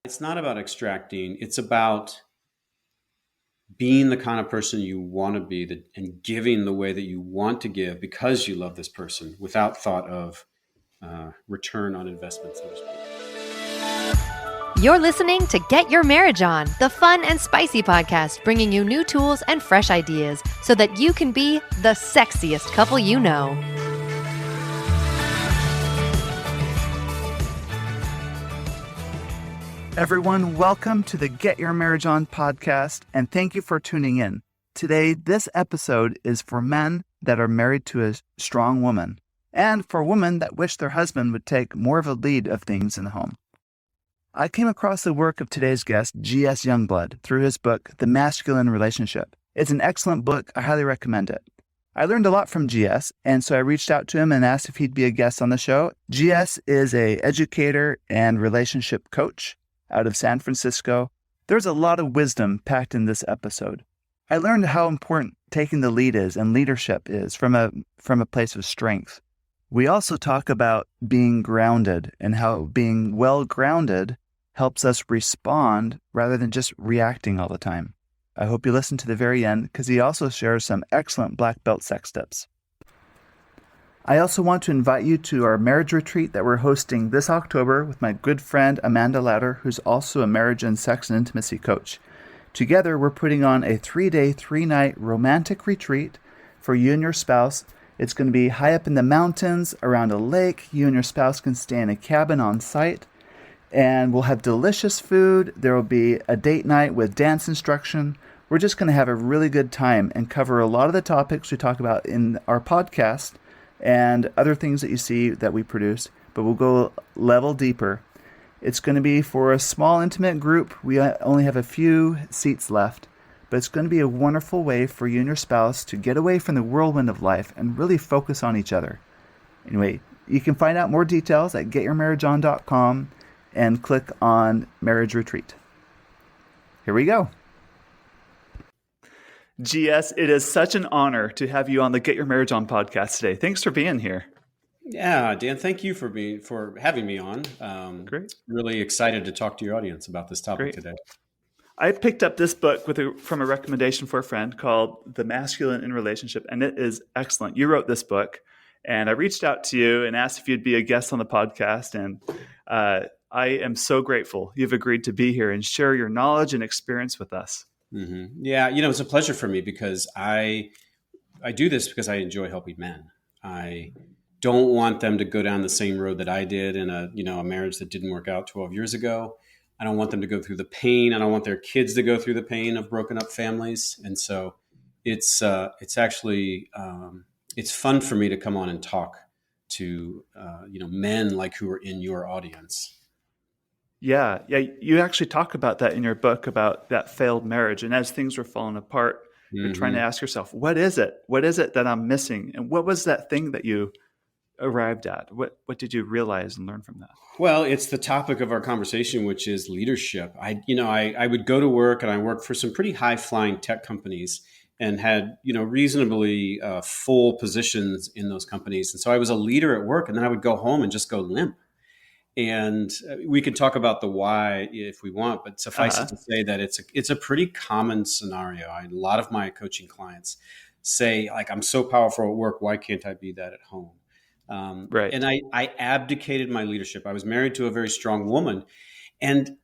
It's not about extracting, it's about being the kind of person you want to be and giving the way that you want to give because you love this person without thought of return on investment, so to speak. You're listening to Get Your Marriage On, the fun and spicy podcast bringing you new tools and fresh ideas so that you can be the sexiest couple you know. Everyone, welcome to the Get Your Marriage On podcast, and thank you for tuning in. Today, this episode is for men that are married to a strong woman, and for women that wish their husband would take more of a lead of things in the home. I came across the work of today's guest, G.S. Youngblood, through his book, The Masculine Relationship. It's an excellent book. I highly recommend it. I learned a lot from GS, and so I reached out to him and asked if he'd be a guest on the show. GS is an educator and relationship coach out of San Francisco. There's a lot of wisdom packed in this episode. I learned how important taking the lead is and leadership is from a place of strength. We also talk about being grounded and how being well-grounded helps us respond rather than just reacting all the time. I hope you listen to the very end because he also shares some excellent black belt sex tips. I also want to invite you to our marriage retreat that we're hosting this October with my good friend Amanda Lauder, who's also a marriage and sex and intimacy coach. Together, we're putting on a 3-day, 3-night romantic retreat for you and your spouse. It's going to be high up in the mountains around a lake. You and your spouse can stay in a cabin on site. And we'll have delicious food. There will be a date night with dance instruction. We're just going to have a really good time and cover a lot of the topics we talk about in our podcast and other things that you see that we produce, but we'll go level deeper. It's going to be for a small, intimate group. We only have a few seats left, but it's going to be a wonderful way for you and your spouse to get away from the whirlwind of life and really focus on each other. Anyway, you can find out more details at getyourmarriageon.com and click on Marriage Retreat. Here we go. GS, it is such an honor to have you on the Get Your Marriage On podcast today. Thanks for being here. Yeah, Dan, thank you for having me on. Great. Really excited to talk to your audience about this topic today. I picked up this book from a recommendation for a friend called The Masculine in Relationship, and it is excellent. You wrote this book, and I reached out to you and asked if you'd be a guest on the podcast, and I am so grateful you've agreed to be here and share your knowledge and experience with us. Mm-hmm. Yeah, it's a pleasure for me because I do this because I enjoy helping men. I don't want them to go down the same road that I did in a marriage that didn't work out 12 years ago. I don't want them to go through the pain. I don't want their kids to go through the pain of broken up families. And so it's actually it's fun for me to come on and talk to men like who are in your audience. Yeah. You actually talk about that in your book about that failed marriage. And as things were falling apart, you're trying to ask yourself, what is it? What is it that I'm missing? And what was that thing that you arrived at? What did you realize and learn from that? Well, it's the topic of our conversation, which is leadership. I would go to work, and I worked for some pretty high flying tech companies and had, reasonably full positions in those companies. And so I was a leader at work, and then I would go home and just go limp. And we can talk about the why if we want, but suffice it to say that it's a pretty common scenario. A lot of my coaching clients say, like, I'm so powerful at work, why can't I be that at home? Right. And I abdicated my leadership. I was married to a very strong woman, and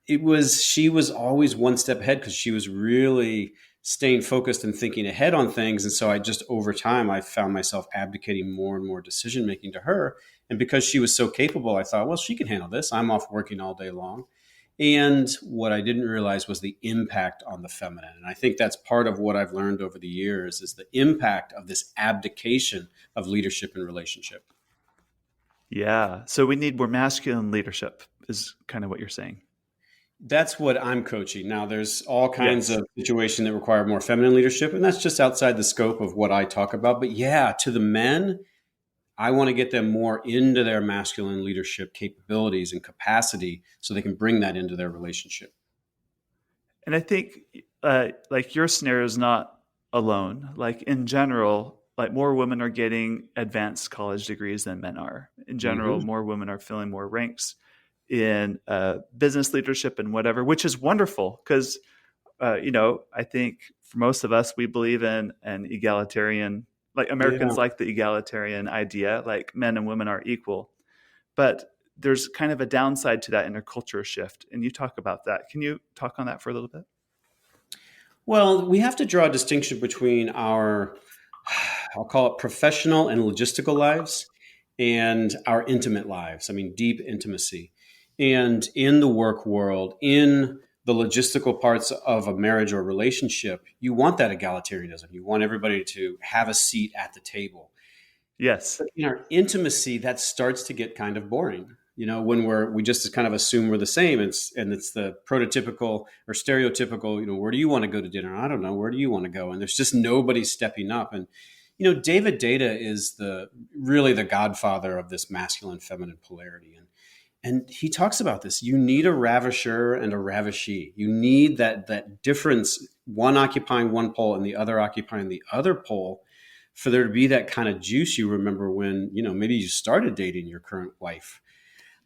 she was always one step ahead because she was really staying focused and thinking ahead on things. And so over time, I found myself abdicating more and more decision making to her. And because she was so capable, I thought, well, she can handle this. I'm off working all day long. And what I didn't realize was the impact on the feminine. And I think that's part of what I've learned over the years is the impact of this abdication of leadership and relationship. Yeah. So we need more masculine leadership is kind of what you're saying. That's what I'm coaching. Now, there's all kinds of situations that require more feminine leadership, and that's just outside the scope of what I talk about. But yeah, to the men, I want to get them more into their masculine leadership capabilities and capacity so they can bring that into their relationship. And I think like your scenario is not alone. Like in general, like more women are getting advanced college degrees than men are. In general, more women are filling more ranks. in business leadership and whatever, which is wonderful because, I think for most of us, we believe in an egalitarian, like Yeah. Americans like the egalitarian idea, like men and women are equal. But there's kind of a downside to that in a culture shift. And you talk about that. Can you talk on that for a little bit? Well, we have to draw a distinction between our, I'll call it professional and logistical lives and our intimate lives. I mean, deep intimacy. And in the work world, in the logistical parts of a marriage or relationship, you want that egalitarianism. You want everybody to have a seat at the table. Yes. But in our intimacy, that starts to get kind of boring. When we just kind of assume we're the same. It's the prototypical or stereotypical. Where do you want to go to dinner? I don't know. Where do you want to go? And there's just nobody stepping up. And David Data is really the godfather of this masculine feminine polarity. And he talks about this. You need a ravisher and a ravishee. You need that difference, one occupying one pole and the other occupying the other pole, for there to be that kind of juice you remember when, maybe you started dating your current wife.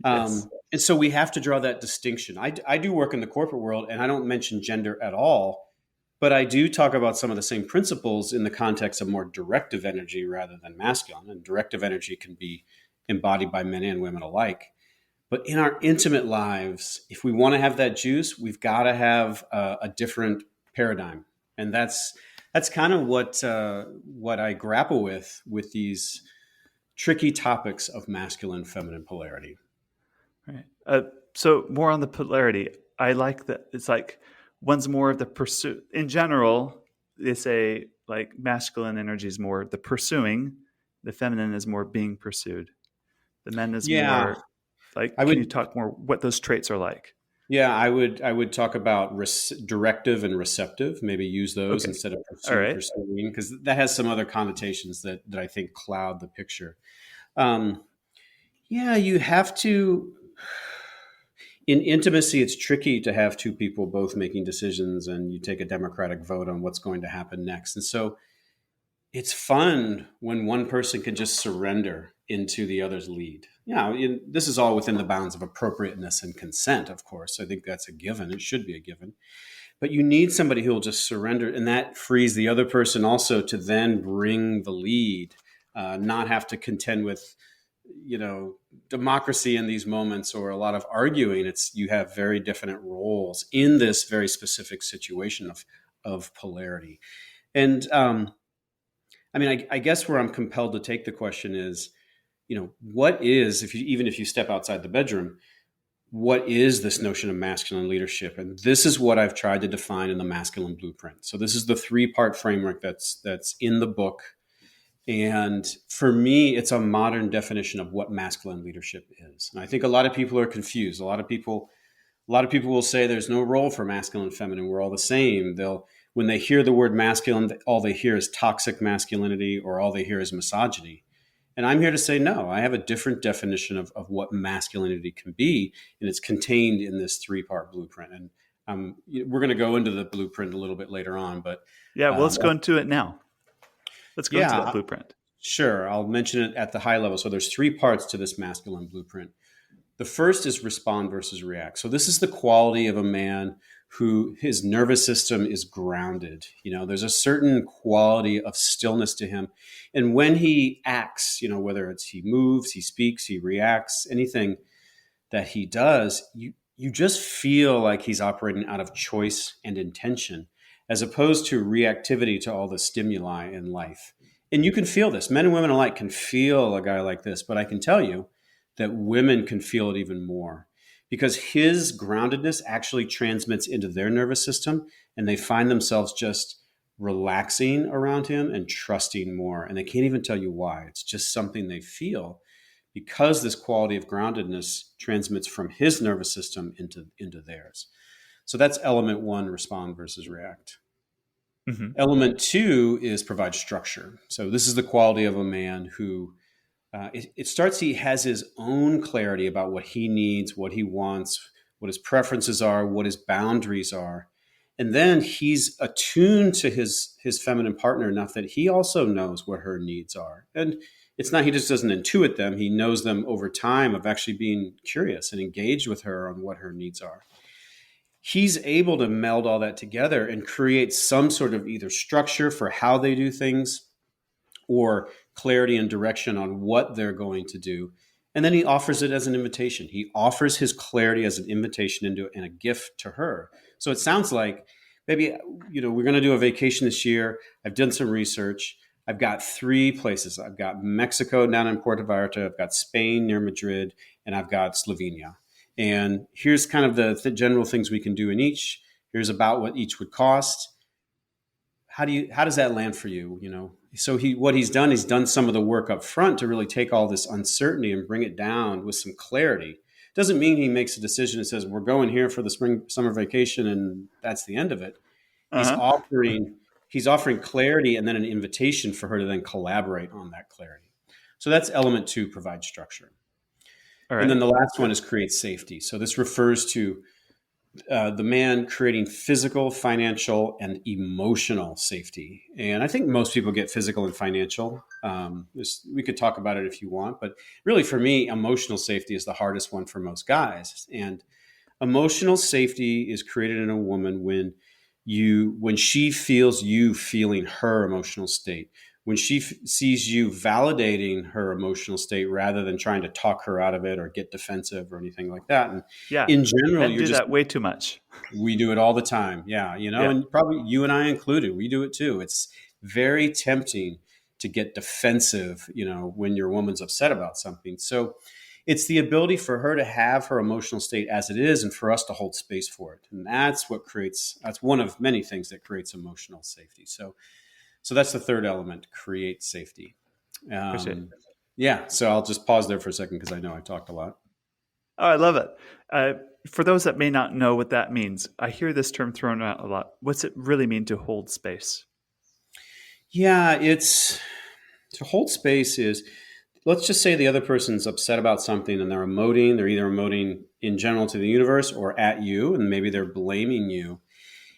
Yes. And so we have to draw that distinction. I do work in the corporate world, and I don't mention gender at all, but I do talk about some of the same principles in the context of more directive energy rather than masculine. And directive energy can be embodied by men and women alike. But in our intimate lives, if we want to have that juice, we've got to have a different paradigm. And that's kind of what I grapple with these tricky topics of masculine, feminine polarity. Right. So more on the polarity. I like that. It's like one's more of the pursuit. In general, they say like masculine energy is more the pursuing. The feminine is more being pursued. The men is Yeah, more like, I can you would. talk more what those traits are like? Yeah, I would talk about directive and receptive. Maybe use those Okay. instead of All right. pursuing, because that has some other connotations that I think cloud the picture. Um, yeah, you have to. In intimacy, it's tricky to have two people both making decisions, and you take a democratic vote on what's going to happen next. And so it's fun when one person can just surrender into the other's lead. This is all within the bounds of appropriateness and consent, of course. I think that's a given. It should be a given. But you need somebody who will just surrender, and that frees the other person also to then bring the lead, not have to contend with, democracy in these moments or a lot of arguing. You have very definite roles in this very specific situation of polarity. And I guess where I'm compelled to take the question is, what is, even if you step outside the bedroom, what is this notion of masculine leadership? And this is what I've tried to define in the masculine blueprint. So this is the 3-part framework that's in the book. And for me, it's a modern definition of what masculine leadership is. And I think a lot of people are confused. A lot of people will say there's no role for masculine and feminine. We're all the same. When they hear the word masculine, all they hear is toxic masculinity, or all they hear is misogyny. And I'm here to say, no, I have a different definition of what masculinity can be. And it's contained in this 3-part blueprint. And we're going to go into the blueprint a little bit later on. But Yeah. Well, let's go into it now. Let's go into that yeah, blueprint. sure. I'll mention it at the high level. So there's 3 parts to this masculine blueprint. The first is respond versus react. So this is the quality of a man who his nervous system is grounded. There's a certain quality of stillness to him. And when he acts, whether it's he moves, he speaks, he reacts, anything that he does, you just feel like he's operating out of choice and intention, as opposed to reactivity to all the stimuli in life. And you can feel this. Men and women alike can feel a guy like this, but I can tell you that women can feel it even more, because his groundedness actually transmits into their nervous system, and they find themselves just relaxing around him and trusting more. And they can't even tell you why. It's just something they feel, because this quality of groundedness transmits from his nervous system into theirs. So that's element 1, respond versus react. Mm-hmm. Element 2 is provide structure. So this is the quality of a man who it starts, he has his own clarity about what he needs, what he wants, what his preferences are, what his boundaries are. And then he's attuned to his feminine partner enough that he also knows what her needs are. And it's not, he just doesn't intuit them. He knows them over time of actually being curious and engaged with her on what her needs are. He's able to meld all that together and create some sort of either structure for how they do things or clarity and direction on what they're going to do. And then he offers it as an invitation. He offers his clarity as an invitation into and a gift to her. So it sounds like, maybe, we're going to do a vacation this year. I've done some research. I've got 3 places. I've got Mexico down in Puerto Vallarta. I've got Spain near Madrid, and I've got Slovenia. And here's kind of the general things we can do in each. Here's about what each would cost. How does that land for you? So he's done some of the work up front to really take all this uncertainty and bring it down with some clarity. Doesn't mean he makes a decision and says, we're going here for the summer vacation and that's the end of it. He's offering clarity and then an invitation for her to then collaborate on that clarity. So that's element 2, provide structure. All right. And then the last one is create safety. So this refers to the man creating physical, financial, and emotional safety. And I think most people get physical and financial. We could talk about it if you want, but really for me, emotional safety is the hardest one for most guys. And emotional safety is created in a woman when she feels you feeling her emotional state, when she sees you validating her emotional state rather than trying to talk her out of it or get defensive or anything like that. And in general, you do that way too much. We do it all the time. Yeah. And probably you and I included, we do it too. It's very tempting to get defensive, when your woman's upset about something. So it's the ability for her to have her emotional state as it is and for us to hold space for it. And that's one of many things that creates emotional safety. So that's the third element, create safety. So I'll just pause there for a second because I know I talked a lot. Oh, I love it. For those that may not know what that means, I hear this term thrown out a lot. What's it really mean to hold space? Yeah, to hold space is, let's just say the other person's upset about something and they're either emoting in general to the universe or at you, and maybe they're blaming you.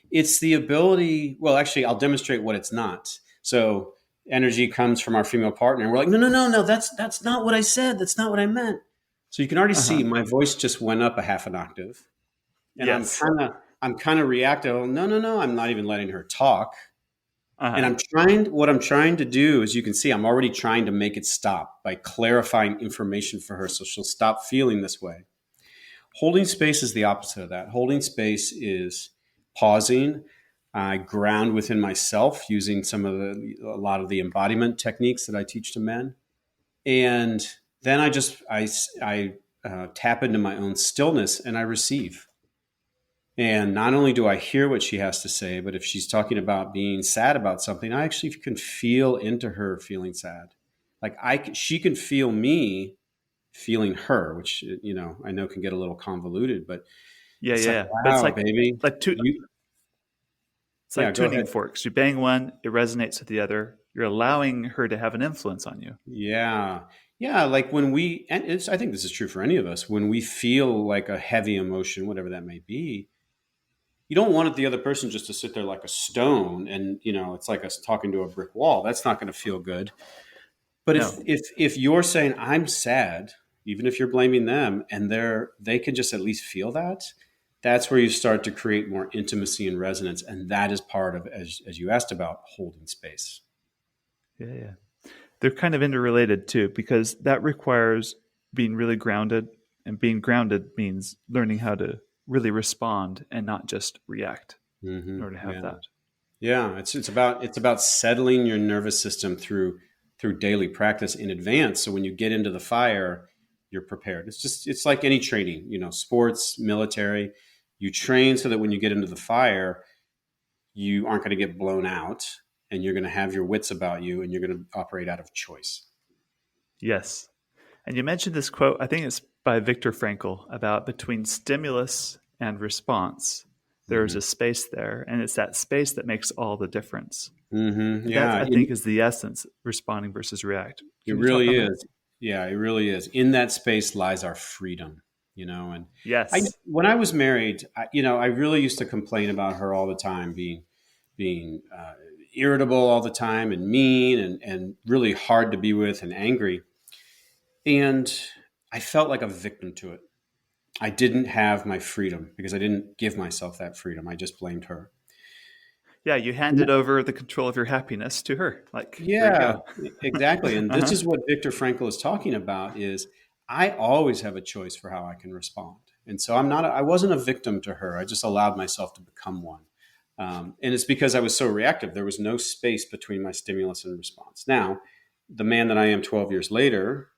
It's the ability, well, actually, I'll demonstrate what it's not. So energy comes from our female partner, and we're like, no, that's not what I said. That's not what I meant. So you can already see my voice just went up a half an octave. And yes. I'm kind of reactive. No, I'm not even letting her talk. And what I'm trying to do, as you can see, I'm already trying to make it stop by clarifying information for her so she'll stop feeling this way. Holding space is the opposite of that. Holding space is pausing. I ground within myself using a lot of the embodiment techniques that I teach to men. And then I tap into my own stillness and I receive. And not only do I hear what she has to say, but if she's talking about being sad about something, I actually can feel into her feeling sad. Like she can feel me feeling her, which, I know can get a little convoluted, but Like, wow, but it's like, baby. It's like tuning forks. You bang one, it resonates with the other. You're allowing her to have an influence on you. Yeah. Yeah. Like I think this is true for any of us, when we feel like a heavy emotion, whatever that may be, you don't want the other person just to sit there like a stone and, it's like us talking to a brick wall. That's not going to feel good. But if you're saying I'm sad, even if you're blaming them and they can just at least feel that, that's where you start to create more intimacy and resonance. And that is part of, as you asked about, holding space. Yeah. They're kind of interrelated too, because that requires being really grounded, and being grounded means learning how to really respond and not just react in order to have that. Yeah. It's about settling your nervous system through daily practice in advance. So when you get into the fire, you're prepared. It's like any training, sports, military. You train so that when you get into the fire, you aren't going to get blown out and you're going to have your wits about you and you're going to operate out of choice. Yes. And you mentioned this quote, I think it's by Viktor Frankl, about between stimulus and response, there's a space there. And it's that space that makes all the difference. Mm-hmm. Yeah. That, I think, is the essence, responding versus react. It really is. Yeah, it really is. In that space lies our freedom, and yes. When I was married, I really used to complain about her all the time being irritable all the time and mean and really hard to be with and angry. And I felt like a victim to it. I didn't have my freedom because I didn't give myself that freedom. I just blamed her. Yeah, you handed over the control of your happiness to her. Like, here you Yeah, go. exactly. And this Uh-huh. is what Viktor Frankl is talking about is I always have a choice for how I can respond. And so I wasn't a victim to her. I just allowed myself to become one. And it's because I was so reactive. There was no space between my stimulus and response. Now, the man that I am 12 years later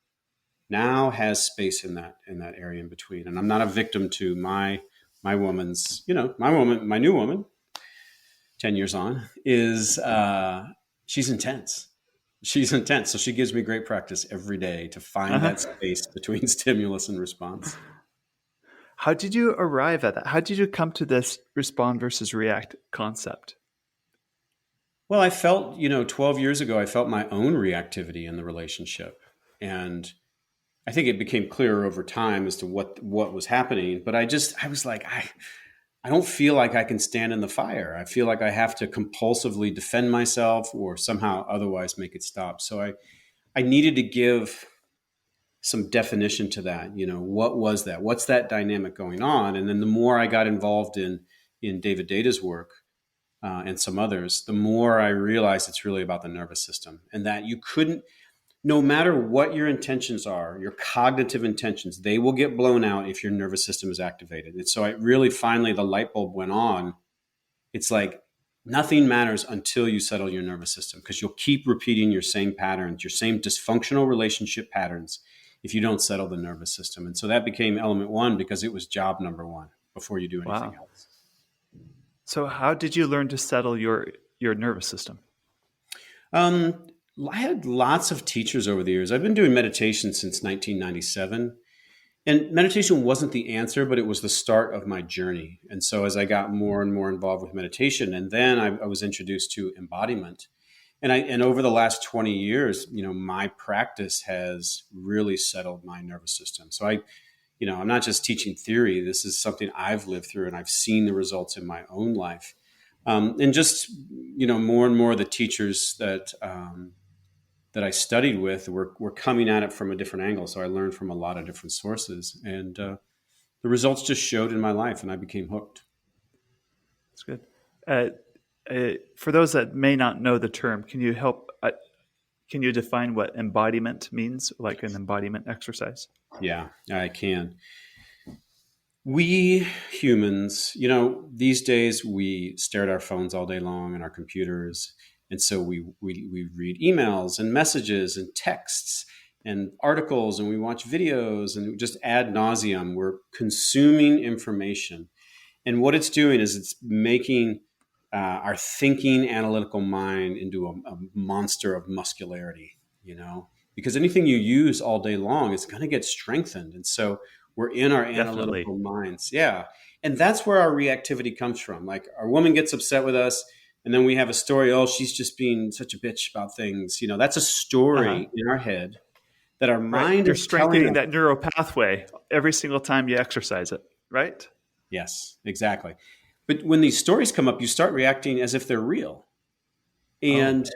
now has space in that area in between. And I'm not a victim to my woman's, my new woman, 10 years on, is she's intense. She's intense. So she gives me great practice every day to find Uh-huh. that space between stimulus and response. How did you arrive at that? How did you come to this respond versus react concept? Well, I felt, 12 years ago, I felt my own reactivity in the relationship. And I think it became clearer over time as to what was happening. But I was like, I don't feel like I can stand in the fire. I feel like I have to compulsively defend myself or somehow otherwise make it stop. So I needed to give some definition to that. What was that? What's that dynamic going on? And then the more I got involved in David Data's work and some others, the more I realized it's really about the nervous system, and that you couldn't, no matter what your intentions are, your cognitive intentions, they will get blown out if your nervous system is activated. And so finally the light bulb went on. It's like nothing matters until you settle your nervous system, because you'll keep repeating your same patterns, your same dysfunctional relationship patterns if you don't settle the nervous system. And so that became element one because it was job number one before you do anything Wow. else. So how did you learn to settle your nervous system? Um, I had lots of teachers over the years. I've been doing meditation since 1997. And meditation wasn't the answer, but it was the start of my journey. And so as I got more and more involved with meditation, and then I was introduced to embodiment. And over the last 20 years, my practice has really settled my nervous system. So I'm not just teaching theory. This is something I've lived through, and I've seen the results in my own life. And just, more and more the teachers that I studied with were coming at it from a different angle. So I learned from a lot of different sources, and the results just showed in my life, and I became hooked. That's good. For those that may not know the term, can you help? Can you define what embodiment means, like an embodiment exercise? Yeah, I can. We humans, these days we stare at our phones all day long and our computers. And so we read emails and messages and texts and articles, and we watch videos, and just ad nauseum. We're consuming information. And what it's doing is it's making our thinking analytical mind into a monster of muscularity, because anything you use all day long is going to get strengthened. And so we're in our Definitely. analytical minds. Yeah. And that's where our reactivity comes from. Like, our woman gets upset with us, and then we have a story. Oh, she's just being such a bitch about things. That's a Uh-huh. story in our head that our Right. mind You're is telling strengthening us. that neural pathway every single time you exercise it, right? Yes, exactly. But when these stories come up, you start reacting as if they're real. Oh, And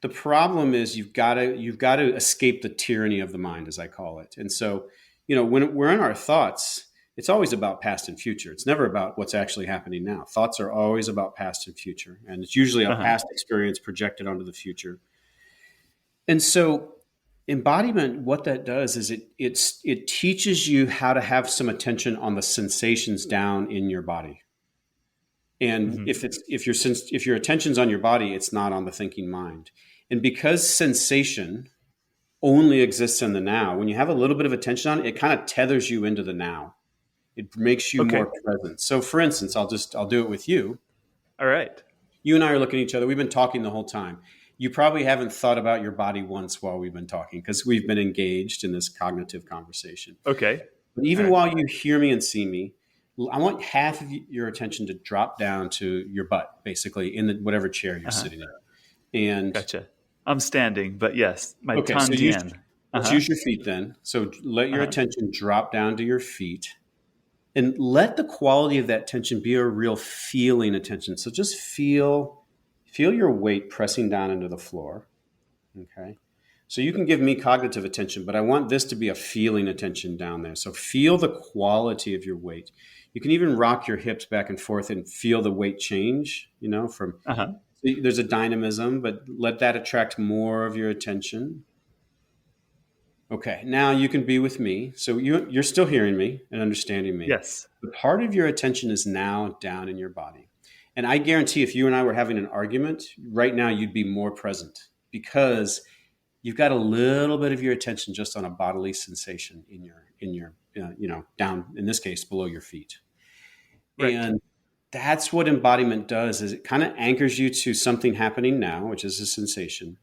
the problem is you've got to escape the tyranny of the mind, as I call it. And so, when we're in our thoughts, it's always about past and future. It's never about what's actually happening now. Thoughts are always about past and future, and it's usually a uh-huh. past experience projected onto the future. And so embodiment, what that does is it teaches you how to have some attention on the sensations down in your body. And Hmm. if your attention's on your body, it's not on the thinking mind. And because sensation only exists in the now, when you have a little bit of attention on it, it kind of tethers you into the now. It makes you Okay. more present. So for instance, I'll do it with you. All right. You and I are looking at each other. We've been talking the whole time. You probably haven't thought about your body once while we've been talking, because we've been engaged in this cognitive conversation. Okay. But All even right. while you hear me and see me, I want half of your attention to drop down to your butt, basically, in whatever chair you're Uh-huh. sitting in. And Gotcha. I'm standing, but yes, my okay, so tandian. let's Uh-huh. use your feet then. So let your Uh-huh. attention drop down to your feet, and let the quality of that tension be a real feeling attention. So just feel Feel your weight pressing down into the floor. Okay. So you can give me cognitive attention, but I want this to be a feeling attention down there. So feel the quality of your weight. You can even rock your hips back and forth and feel the weight change, from Uh-huh. there's a dynamism, but let that attract more of your attention. Okay, now you can be with me. So you're still hearing me and understanding me. Yes. The part of your attention is now down in your body. And I guarantee if you and I were having an argument right now, you'd be more present because you've got a little bit of your attention just on a bodily sensation in your down, in this case, below your feet. Right. And that's what embodiment does is it kind of anchors you to something happening now, which is a sensation.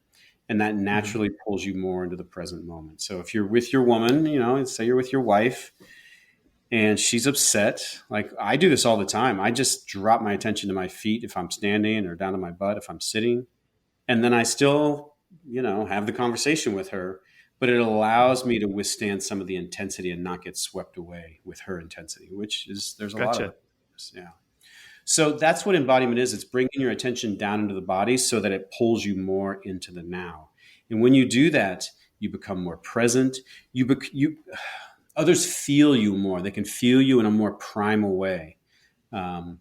And that Mhm. naturally pulls you more into the present moment. So if you're with your woman, say you're with your wife and she's upset, like I do this all the time. I just drop my attention to my feet if I'm standing or down to my butt if I'm sitting. And then I still, have the conversation with her, but it allows me to withstand some of the intensity and not get swept away with her intensity, which is, there's a lot of Gotcha. it. Yeah. So that's what embodiment is. It's bringing your attention down into the body so that it pulls you more into the now. And when you do that, you become more present. Others feel you more. They can feel you in a more primal way. Um,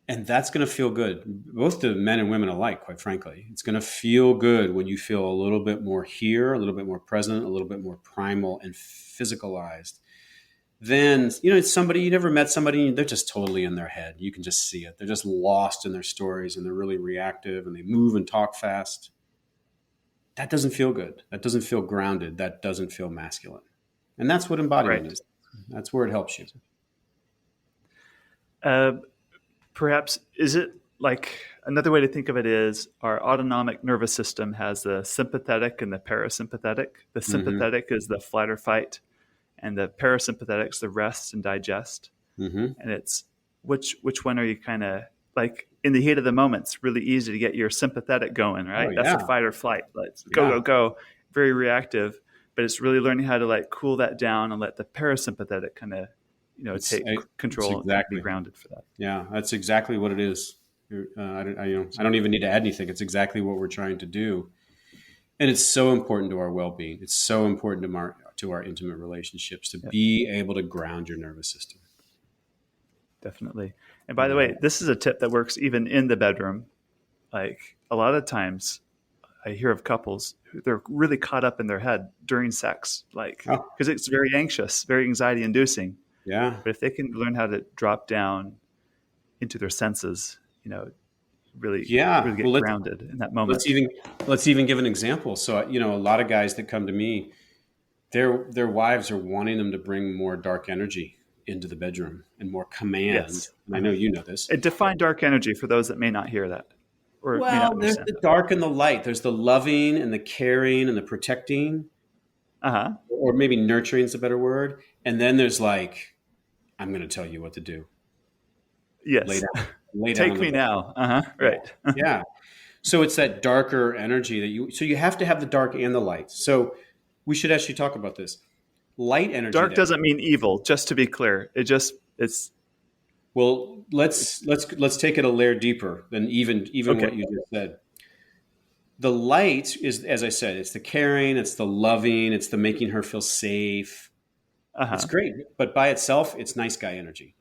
and that's going to feel good, both to men and women alike, quite frankly. It's going to feel good when you feel a little bit more here, a little bit more present, a little bit more primal and physicalized. Then, it's somebody, you never met somebody, they're just totally in their head. You can just see it. They're just lost in their stories and they're really reactive and they move and talk fast. That doesn't feel good. That doesn't feel grounded. That doesn't feel masculine. And that's what embodiment Right. is. That's where it helps you. Uh, Perhaps is it like another way to think of it is our autonomic nervous system has the sympathetic and the parasympathetic. The Mm-hmm. sympathetic is the flight or fight, and the parasympathetic is the rest and digest. Mm-hmm. And it's which one are you kind of like in the heat of the moment? It's really easy to get your sympathetic going, Oh, right? That's a yeah. fight or flight. Let's go, Yeah. go, go. Very reactive, but it's really learning how to like cool that down and let the parasympathetic kind of It's, take it's control and be exactly, grounded for that. yeah, that's exactly what it is. I don't even need to add anything. It's exactly what we're trying to do. And it's so important to our well-being. It's so important to our intimate relationships to Yeah, be able to ground your nervous system. definitely. And by the Yeah. way, this is a tip that works even in the bedroom. Like a lot of times I hear of couples who they're really caught up in their head during sex, like Oh, because it's very anxious, very anxiety inducing. yeah. But if they can learn how to drop down into their senses, really, Yeah. really Well, get grounded in that let's moment. even let's even give an example. So, a lot of guys that come to me, their wives are wanting them to bring more dark energy into the bedroom and more command. Yes. And I know you know this. And define dark energy for those that may not hear that or may not Well, there's understand the that. dark and the light. There's the loving and the caring and the protecting, Uh huh. or maybe nurturing is a better word. And then there's like, I'm going to tell you what to do. Lay Yes. down, lay down Take on the me bed. now. Uh huh. Yeah, Right. yeah. So it's that darker energy so you have to have the dark and the light. So we should actually talk about this. Light energy Dark that, doesn't mean evil, just to be clear. It's well, let's take it a layer deeper than even okay. what you just said. The light is, as I said, it's the caring, it's the loving, it's the making her feel safe. Uh It's huh. great, but by itself, it's nice guy energy.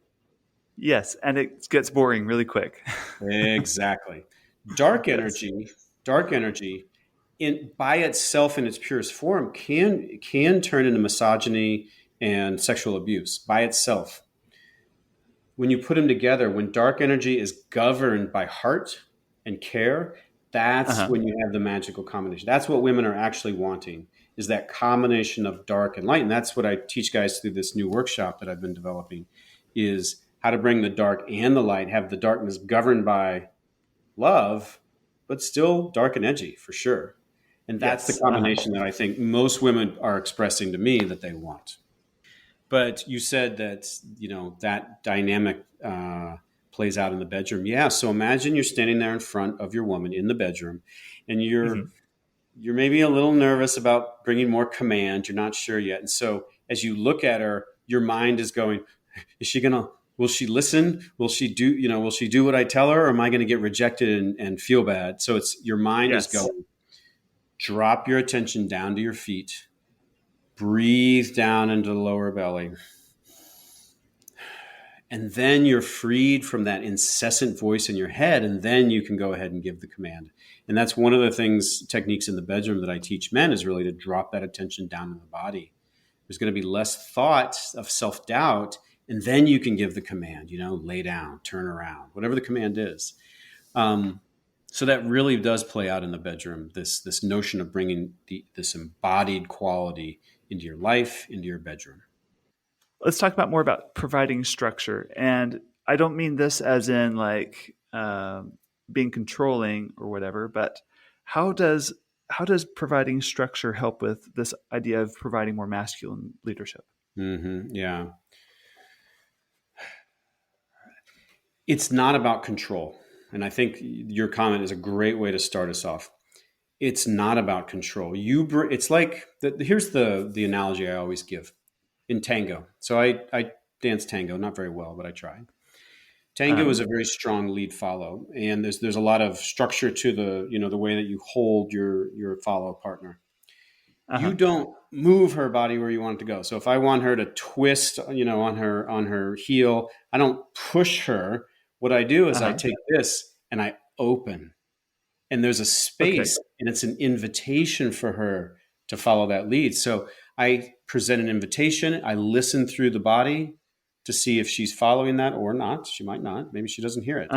Yes, and it gets boring really quick. Exactly. Dark Yes. energy, dark energy, in by itself in its purest form can turn into misogyny and sexual abuse by itself. When you put them together, when dark energy is governed by heart and care, Uh that's huh. when you have the magical combination. That's what women are actually wanting, is that combination of dark and light. And that's what I teach guys through this new workshop that I've been developing, is how to bring the dark and the light, have the darkness governed by love, but still dark and edgy for sure. And that's the Yes. Uh huh. combination that I think most women are expressing to me that they want. But you said that that dynamic plays out in the bedroom. Yeah. So imagine you're standing there in front of your woman in the bedroom, and you're Hmm. you're maybe a little nervous about bringing more command. You're not sure yet, and so as you look at her, your mind is going, "Is she gonna? Will she listen? Will she do, will she do what I tell her? Or am I going to get rejected and feel bad? So it's your mind is Yes. going, drop your attention down to your feet, breathe down into the lower belly. And then you're freed from that incessant voice in your head. And then you can go ahead and give the command. And that's one of the techniques in the bedroom that I teach men, is really to drop that attention down in the body. There's going to be less thoughts of self-doubt. And then you can give the command, lay down, turn around, whatever the command is. So that really does play out in the bedroom, this notion of bringing this embodied quality into your life, into your bedroom. Let's talk about more about providing structure. And I don't mean this as in like being controlling or whatever, but how does providing structure help with this idea of providing more masculine leadership? Mm-hmm. Yeah. It's not about control. And I think your comment is a great way to start us off. It's not about control. It's like, here's the analogy I always give in tango. So I dance tango, not very well, but I try. Tango is a very strong lead follow, and there's a lot of structure to the way that you hold your follow partner. You don't move her body where you want it to go. So if I want her to twist, on her heel, I don't push her. What I do is I take this and I open, and there's a space, and it's an invitation for her to follow that lead. So I present an invitation. I listen through the body to see if she's following that or not. She might not. Maybe she doesn't hear it.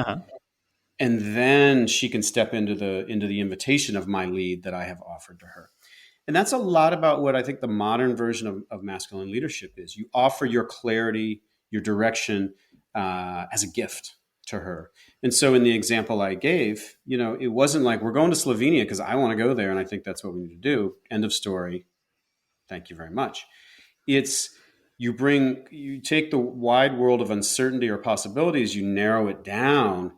And then she can step into the invitation of my lead that I have offered to her. And that's a lot about what I think the modern version of masculine leadership is. You offer your clarity, your direction as a gift to her. And so in the example I gave, it wasn't like, we're going to Slovenia because I want to go there and I think that's what we need to do. End of story. Thank you very much. It's you take the wide world of uncertainty or possibilities, you narrow it down,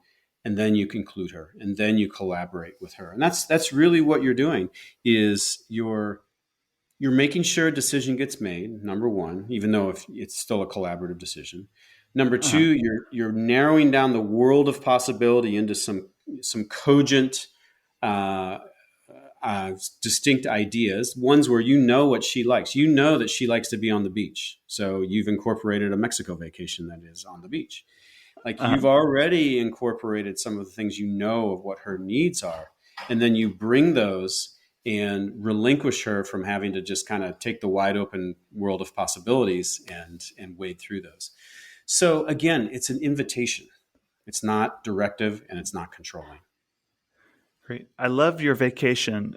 and then you conclude her, and then you collaborate with her. And that's really what you're doing, is you're making sure a decision gets made, number one, even though if it's still a collaborative decision. Number two, you're narrowing down the world of possibility into some cogent, distinct ideas, ones where what she likes. You know that she likes to be on the beach. So you've incorporated a Mexico vacation that is on the beach. Like you've already incorporated some of the things of what her needs are. And then you bring those and relinquish her from having to just kind of take the wide open world of possibilities and wade through those. So again, it's an invitation. It's not directive and it's not controlling. Great. I love your vacation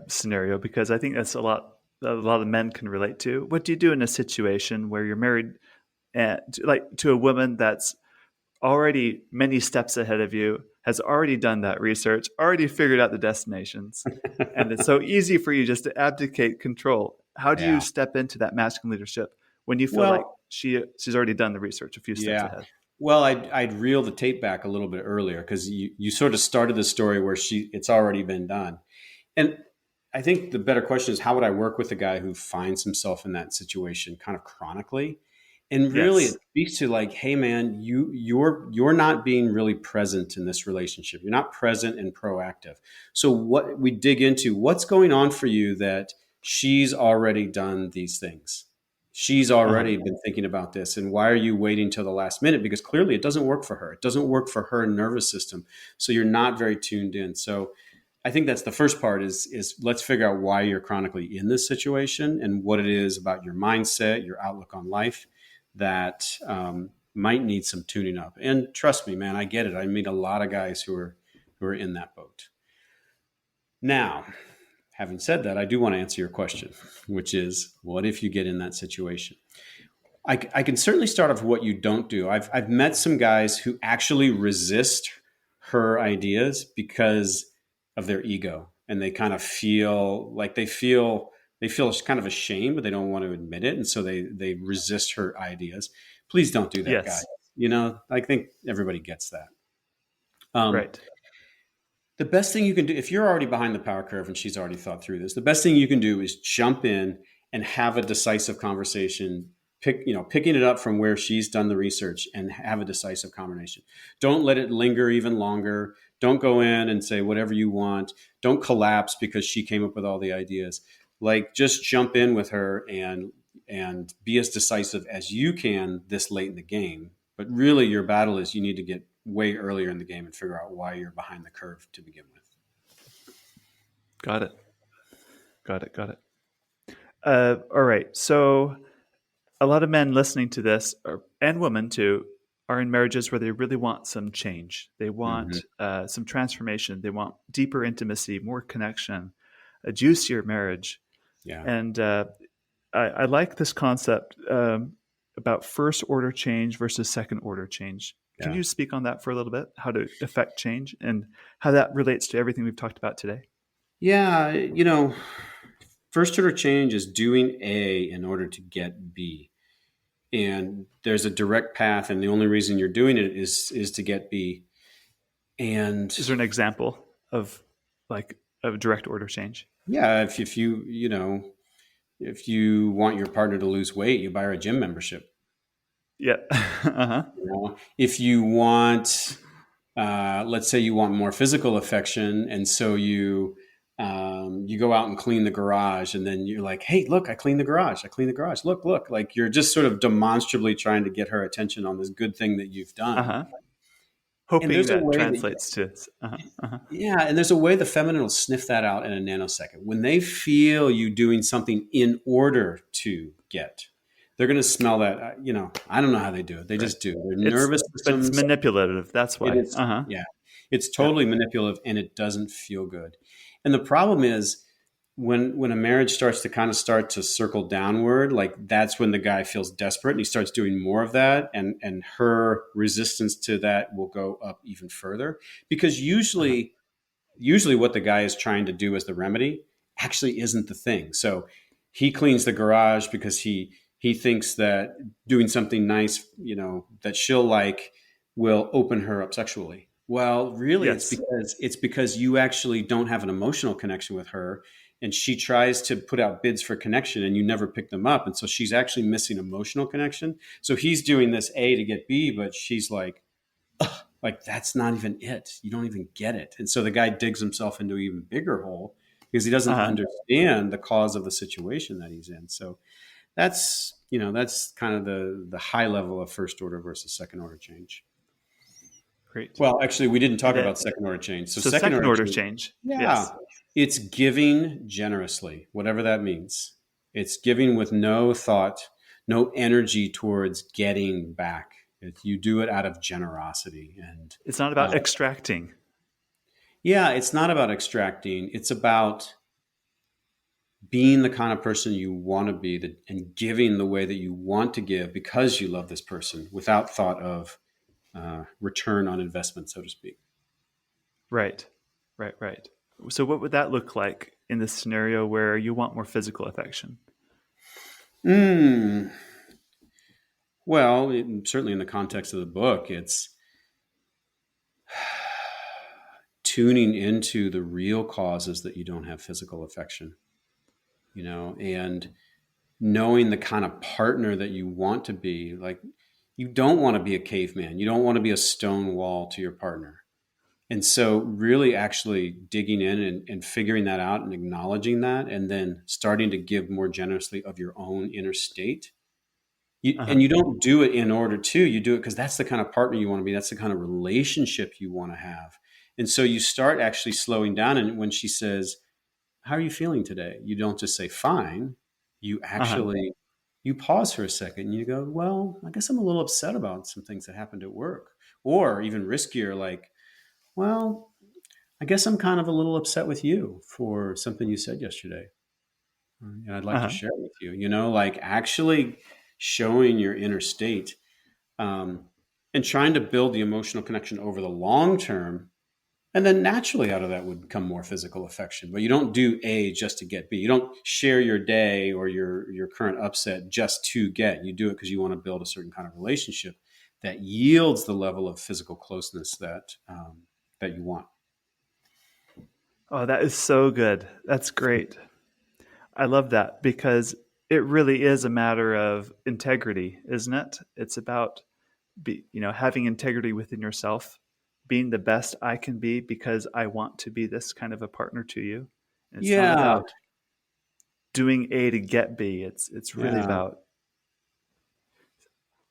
scenario, because I think that's a lot of men can relate to. What do you do in a situation where you're married to a woman that's already many steps ahead of you, has already done that research, already figured out the destinations, and it's so easy for you just to abdicate control? How do you step into that masculine leadership when you feel like she's already done the research a few steps ahead? Well, I'd reel the tape back a little bit earlier, because you sort of started the story where it's already been done. And I think the better question is, how would I work with a guy who finds himself in that situation kind of chronically? And really it speaks to like, hey man, you're not being really present in this relationship. You're not present and proactive. So what we dig into, what's going on for you that she's already done these things? She's already been thinking about this. And why are you waiting till the last minute? Because clearly it doesn't work for her. It doesn't work for her nervous system. So you're not very tuned in. So I think that's the first part is let's figure out why you're chronically in this situation and what it is about your mindset, your outlook on life that might need some tuning up. And trust me, man, I get it. I meet a lot of guys who are in that boat. Now, having said that, I do want to answer your question, which is, what if you get in that situation? I can certainly start off with what you don't do. I've met some guys who actually resist her ideas because of their ego, and they kind of feel like they feel kind of ashamed, but they don't want to admit it, and so they resist her ideas. Please don't do that, guys. I think everybody gets that. Right. The best thing you can do, if you're already behind the power curve and she's already thought through this, the best thing you can do is jump in and have a decisive conversation picking it up from where she's done the research and have a decisive combination. Don't let it linger even longer. Don't go in and say whatever you want. Don't collapse because she came up with all the ideas. Like, just jump in with her and be as decisive as you can this late in the game. But really, your battle is you need to get way earlier in the game and figure out why you're behind the curve to begin with. Got it. Got it. All right. So a lot of men listening to this, and women too, are in marriages where they really want some change. They Mm-hmm. want some transformation. They want deeper intimacy, more connection, a juicier marriage. Yeah. And I like this concept about first order change versus second order change. Can Yeah. you speak on that for a little bit? How to affect change and how that relates to everything we've talked about today? Yeah. First order change is doing A in order to get B. And there's a direct path, and the only reason you're doing it is to get B. And Is there an example of like a direct order change? yeah, if you want your partner to lose weight, you buy her a gym membership. Yeah. Uh-huh. If you want, let's say you want more physical affection, and so you go out and clean the garage, and then you're like, hey, look, I cleaned the garage. I cleaned the garage. Look. Like, you're just sort of demonstrably trying to get her attention on this good thing that you've done. Uh-huh. And Hoping there's a that way that, translates to uh-huh. yeah, and there's a way the feminine will sniff that out in a nanosecond. When they feel you doing something in order to get, they're going to smell that. I don't know how they do it. They Right. just do. Their It's nervous but it's systems. manipulative. That's It why. is, Uh-huh. yeah, it's Yeah. totally manipulative, and it doesn't feel good. And the problem is when a marriage start to circle downward, like, that's when the guy feels desperate and he starts doing more of that, and her resistance to that will go up even further, because Uh-huh. usually what the guy is trying to do as the remedy actually isn't the thing. So he cleans the garage because he thinks that doing something nice, that she'll like, will open her up sexually. Well, really, Yes. it's because you actually don't have an emotional connection with her, and she tries to put out bids for connection, and you never pick them up, and so she's actually missing emotional connection. So he's doing this A to get B, but she's like, that's not even it. You don't even get it. And so the guy digs himself into an even bigger hole because he doesn't Uh-huh. understand the cause of the situation that he's in. So that's kind of the high level of first order versus second order change. Great. Well, actually, we didn't And talk then about second order change. So so second second order order change, change. yeah, Yes. it's giving generously, whatever that means. It's giving with no thought, no energy towards getting back. You do it out of generosity. And It's not uh, about extracting. yeah, it's not about extracting. It's about being the kind of person you want to be, and giving the way that you want to give because you love this person, without thought of return on investment, so to speak. Right. Right. So what would that look like in this scenario where you want more physical affection? Mm. Well, certainly in the context of the book, it's tuning into the real causes that you don't have physical affection, and knowing the kind of partner that you want to be. Like, you don't want to be a caveman. You don't want to be a stone wall to your partner. And so really actually digging in and figuring that out and acknowledging that, and then starting to give more generously of your own inner state. Uh-huh. And you don't do it in order to, you do it because that's the kind of partner you want to be. That's the kind of relationship you want to have. And so you start actually slowing down. And when she says, how are you feeling today? You don't just say fine. You Uh-huh. actually, you pause for a second and you go, well, I guess I'm a little upset about some things that happened at work. Or even riskier, like, well, I guess I'm kind of a little upset with you for something you said yesterday. And I'd like to Uh-huh. share it with you, like actually showing your inner state, um, and trying to build the emotional connection over the long term. And then naturally out of that would come more physical affection. But you don't do A just to get B. You don't share your day or your current upset just to get. You do it because you want to build a certain kind of relationship that yields the level of physical closeness that you want. Oh, that is so good. That's great. I love that because it really is a matter of integrity, isn't it? It's about having integrity within yourself, being the best I can be because I want to be this kind of a partner to you. And it's not Yeah, about doing A to get B. It's really yeah. about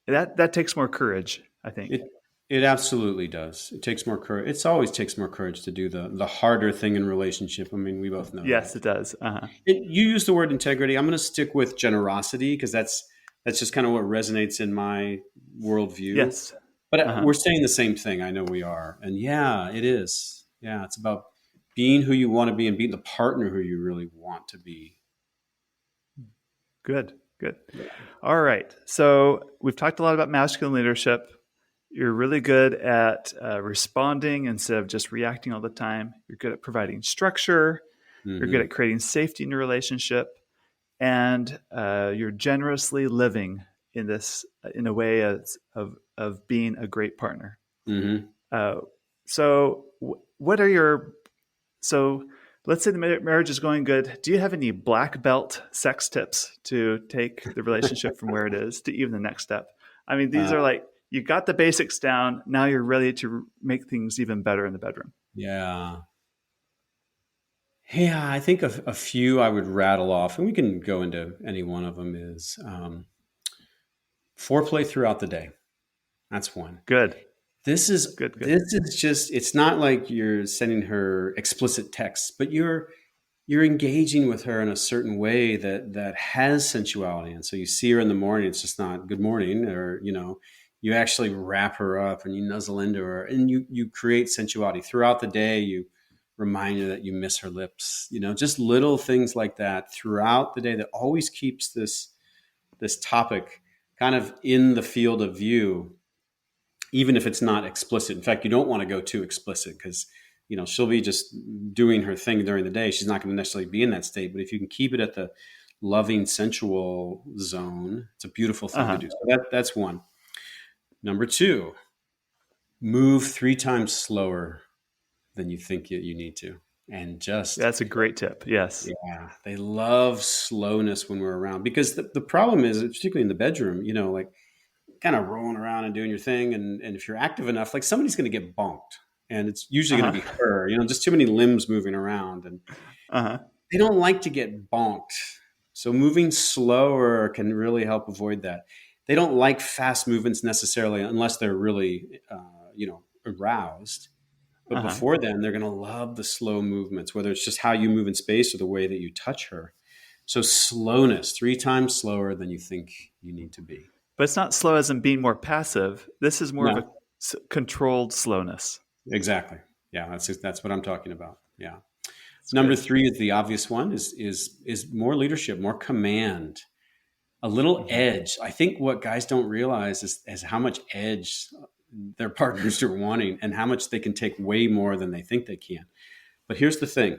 that takes more courage, I think. It it absolutely does. It takes more courage. It's always takes more courage to do the harder thing in relationship. I mean, we both know Yes, that. it does. Uh-huh. You use the word integrity. I'm going to stick with generosity because that's just kind of what resonates in my worldview. Yes. But Uh-huh. we're saying the same thing. I know we are, and yeah, it is. Yeah, it's about being who you want to be and being the partner who you really want to be. Good. Good. Yeah. All right. So we've talked a lot about masculine leadership. You're really good at responding instead of just reacting all the time. You're good at providing structure. You're good Hmm. at creating safety in your relationship, and you're generously living in a way of being a great partner. Hmm. Uh, so, what are your so? Let's say the marriage is going good. Do you have any black belt sex tips to take the relationship from where it is to even the next step? I mean, these Uh, are like you got the basics down. Now you're ready to make things even better in the bedroom. yeah. Yeah, I think a few I would rattle off, and we can go into any one of them. Is foreplay throughout the day. That's one. Good, This is good, good. this is just. It's not like you're sending her explicit texts, but you're engaging with her in a certain way that has sensuality. And so you see her in the morning, it's just not good morning, or you actually wrap her up and you nuzzle into her, and you create sensuality throughout the day. You remind her that you miss her lips, just little things like that throughout the day that always keeps this topic kind of in the field of view, even if it's not explicit. In fact, you don't want to go too explicit because she'll be just doing her thing during the day. She's not going to necessarily be in that state. But if you can keep it at the loving, sensual zone, it's a beautiful Uh thing to huh. do. So that's one. Number two, move 3 times slower than you think you need to, and just That's a great tip. Yes. yeah, they love slowness when we're around because the problem is, particularly in the bedroom, like kind of rolling around and doing your thing. And if you're active enough, like somebody's going to get bonked, and it's usually Uh going to be huh. her, just too many limbs moving around, and Uh huh. they don't like to get bonked. So moving slower can really help avoid that. They don't like fast movements necessarily unless they're really, aroused. But Uh huh. before then, they're going to love the slow movements, whether it's just how you move in space or the way that you touch her. So slowness, 3 times slower than you think you need to be. But it's not slow as in being more passive. This is more of a No, controlled slowness. exactly. Yeah, that's what I'm talking about. Yeah. It's Number good. three is the obvious one is more leadership, more command, a little Hmm. edge. I think what guys don't realize is how much edge their partners are wanting and how much they can take way more than they think they can. But here's the thing.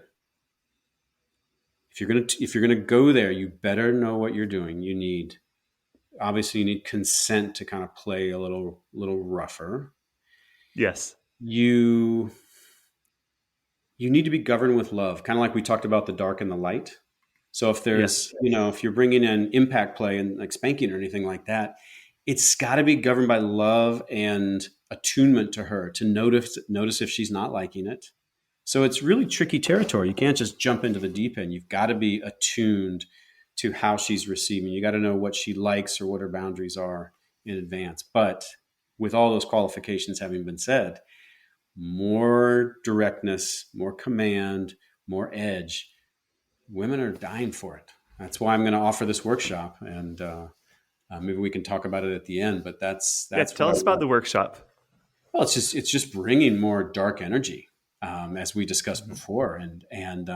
If you're gonna go there, you better know what you're doing. You need consent to kind of play a little rougher. Yes. You need to be governed with love, kind of like we talked about the dark and the light. So Yes. if you're bringing in impact play and like spanking or anything like that, it's got to be governed by love and attunement to her to notice if she's not liking it. So it's really tricky territory. You can't just jump into the deep end. You've got to be attuned to how she's receiving. You got to know what she likes or what her boundaries are in advance. But with all those qualifications having been said, more directness, more command, more edge. Women are dying for it. That's why I'm going to offer this workshop, and maybe we can talk about it at the end. But Yeah. that's what Tell I us about want. the workshop. Well, it's just bringing more dark energy, as we discussed before, and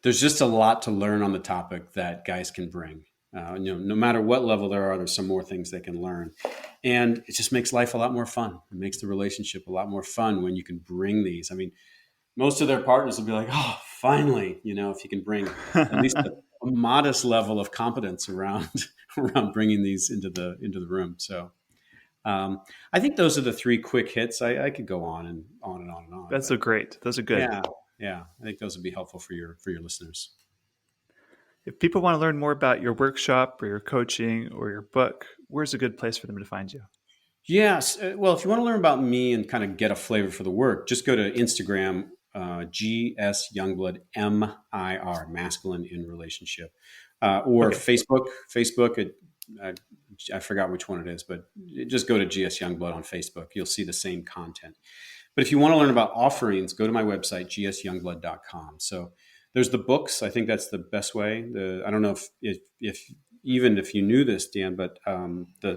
there's just a lot to learn on the topic that guys can bring. No matter what level there's some more things they can learn, and it just makes life a lot more fun. It makes the relationship a lot more fun when you can bring these. I mean, most of their partners will be like, "Oh, finally!" If you can bring at least a modest level of competence around around bringing these into the room. So, I think those are the three quick hits. I could go on and on and on and on, That's but so great. Those are good. yeah, yeah, I think those would be helpful for your listeners. If people want to learn more about your workshop or your coaching or your book, where's a good place for them to find you? Yes. Well, if you want to learn about me and kind of get a flavor for the work, just go to Instagram, GS Youngblood, MIR, masculine in relationship, or Okay. Facebook. Facebook, I forgot which one it is, but just go to GS Youngblood on Facebook. You'll see the same content. But if you want to learn about offerings, go to my website, gsyoungblood.com. So there's the books. I think that's the best way. I don't know if even if you knew this, Dan, but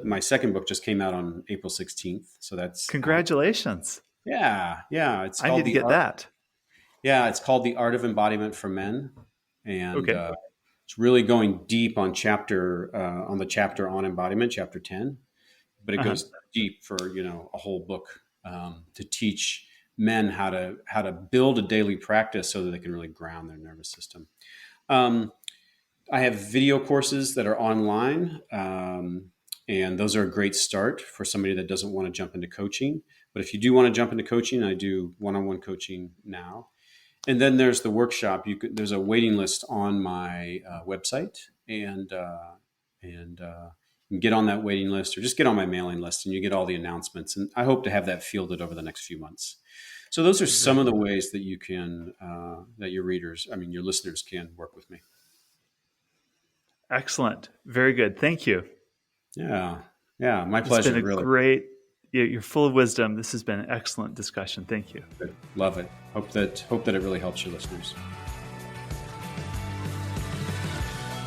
my second book just came out on April 16th. So that's Congratulations. yeah. It's I called need to get that. Yeah, it's called The Art of Embodiment for Men, and Okay. it's really going deep on the chapter on embodiment, chapter 10. But it goes deep for a whole book to teach men how to build a daily practice so that they can really ground their nervous system. I have video courses that are online, and those are a great start for somebody that doesn't want to jump into coaching. But if you do want to jump into coaching, I do one-on-one coaching now. And then there's the workshop. There's a waiting list on my website, and you can get on that waiting list, or just get on my mailing list, and you get all the announcements. And I hope to have that fielded over the next few months. So those are some of the ways that you can, that your listeners can work with me. Excellent. Very good. Thank you. Yeah, my pleasure. It's been a great. You're full of wisdom. This has been an excellent discussion. Thank you. Good. Love it. Hope that it really helps your listeners.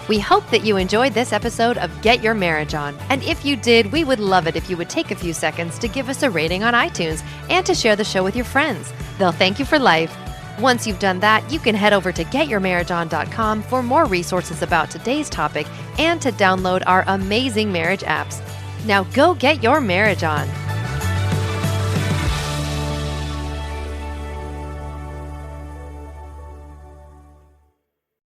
We hope that you enjoyed this episode of Get Your Marriage On. And if you did, we would love it if you would take a few seconds to give us a rating on iTunes and to share the show with your friends. They'll thank you for life. Once you've done that, you can head over to getyourmarriageon.com for more resources about today's topic and to download our amazing marriage apps. Now go get your marriage on.